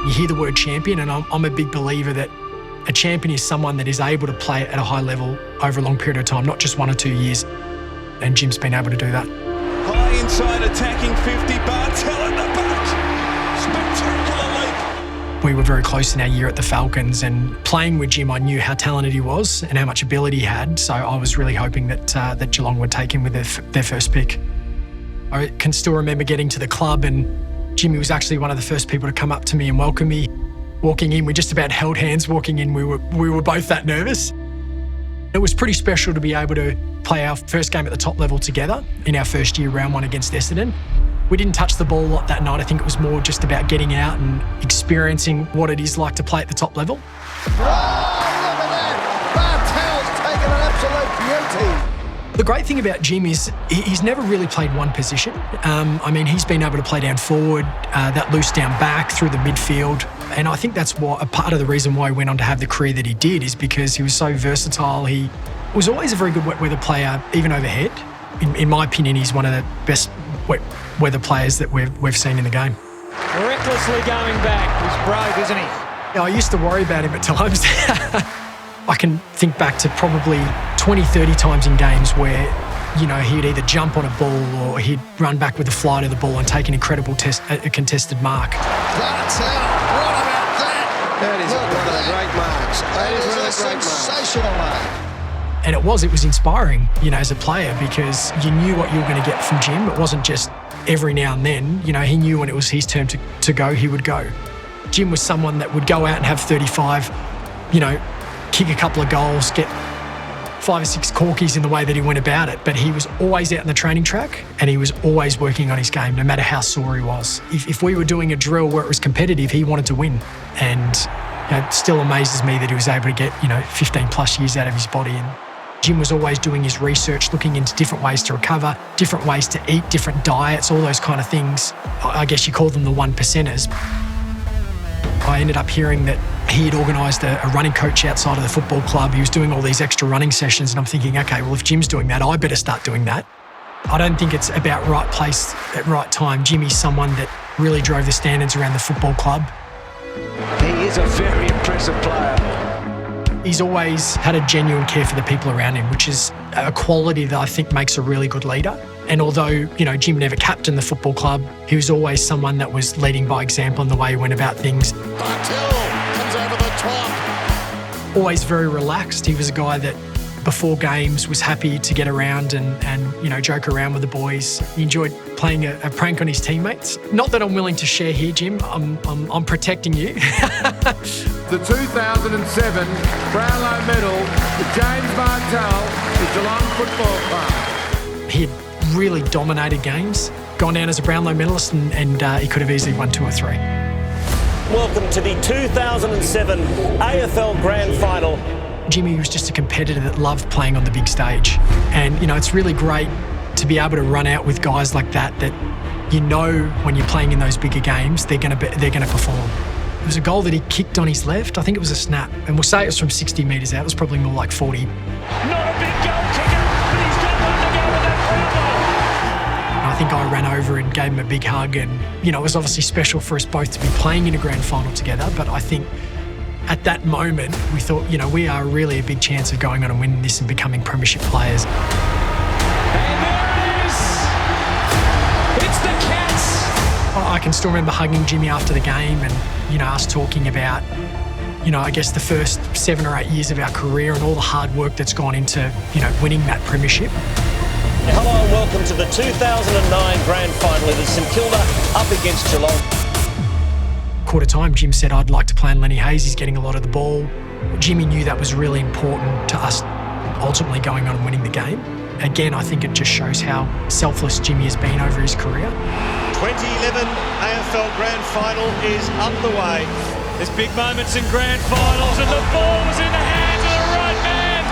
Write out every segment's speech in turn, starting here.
You hear the word champion, and I'm a big believer that a champion is someone that is able to play at a high level over a long period of time, not just 1 or 2 years. And Jim's been able to do that. High inside attacking 50, Bartel at the back. Spectacular leap. We were very close in our year at the Falcons, and playing with Jim, I knew how talented he was and how much ability he had. So I was really hoping that Geelong would take him with their first pick. I can still remember getting to the club, and Jimmy was actually one of the first people to come up to me and welcome me. Walking in, we just about held hands walking in. We were both that nervous. It was pretty special to be able to play our first game at the top level together in our first year, round 1 against Essendon. We didn't touch the ball a lot that night. I think it was more just about getting out and experiencing what it is like to play at the top level. Oh, look at that! Bartel's taken an absolute beauty. The great thing about Jim is he's never really played one position. He's been able to play down forward, that loose down back, through the midfield. And I think that's a part of the reason why he went on to have the career that he did, is because he was so versatile. He was always a very good wet weather player, even overhead. In my opinion, he's one of the best wet weather players that we've seen in the game. Recklessly going back. He's brave, isn't he? Yeah, I used to worry about him at times. I can think back to probably 20, 30 times in games where, he'd either jump on a ball or he'd run back with the flight of the ball and take an incredible contested mark. Bartel, what about that? That is one of the great marks. That is a sensational mark. And it was inspiring, as a player, because you knew what you were going to get from Jim. It wasn't just every now and then. He knew when it was his turn to go, he would go. Jim was someone that would go out and have 35, kick a couple of goals, get 5 or 6 corkies in the way that he went about it. But he was always out in the training track, and he was always working on his game, no matter how sore he was. If we were doing a drill where it was competitive, he wanted to win. And it still amazes me that he was able to get, 15 plus years out of his body. And Jim was always doing his research, looking into different ways to recover, different ways to eat, different diets, all those kind of things. I guess you call them the 1%ers. I ended up hearing that he had organised a running coach outside of the football club. He was doing all these extra running sessions, and I'm thinking, okay, well, if Jim's doing that, I better start doing that. I don't think it's about right place at right time. Jimmy's someone that really drove the standards around the football club. He is a very impressive player. He's always had a genuine care for the people around him, which is a quality that I think makes a really good leader. And although, Jim never captained the football club, he was always someone that was leading by example in the way he went about things. Bartel comes over the top. Always very relaxed. He was a guy that before games was happy to get around and joke around with the boys. He enjoyed playing a prank on his teammates. Not that I'm willing to share here, Jim. I'm protecting you. The 2007 Brownlow Medal to James Bartel, the Geelong Football Club. He had really dominated games, gone down as a Brownlow medalist, and he could have easily won 2 or 3. Welcome to the 2007 AFL Grand Final. Jimmy was just a competitor that loved playing on the big stage. And, it's really great to be able to run out with guys like that when you're playing in those bigger games, they're going to perform. It was a goal that he kicked on his left. I think it was a snap. And we'll say it was from 60 metres out. It was probably more like 40. Not a big goal kicker, but he's got one to go with that Brownlow. I think I ran over and gave him a big hug. And, it was obviously special for us both to be playing in a grand final together. But I think at that moment, we thought, we are really a big chance of going on and winning this and becoming premiership players. And there it is. It's the Cats. I can still remember hugging Jimmy after the game and, us talking about, I guess the first 7 or 8 years of our career and all the hard work that's gone into, winning that premiership. Hello and welcome to the 2009 Grand Final. It is St Kilda up against Geelong. Quarter time, Jim said, I'd like to play on Lenny Hayes. He's getting a lot of the ball. Jimmy knew that was really important to us ultimately going on and winning the game. Again, I think it just shows how selfless Jimmy has been over his career. 2011 AFL Grand Final is underway. There's big moments in grand finals, and the ball was in the hands of the right man,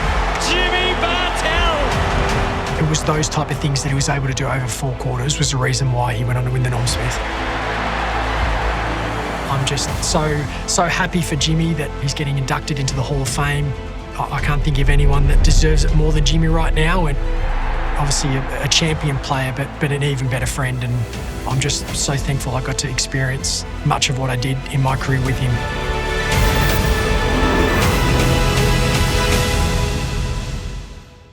Jimmy Bartel. It was those type of things that he was able to do over 4 quarters was the reason why he went on to win the Norm Smith. I'm just so happy for Jimmy that he's getting inducted into the Hall of Fame. I can't think of anyone that deserves it more than Jimmy right now. And obviously a champion player, but an even better friend. And I'm just so thankful I got to experience much of what I did in my career with him.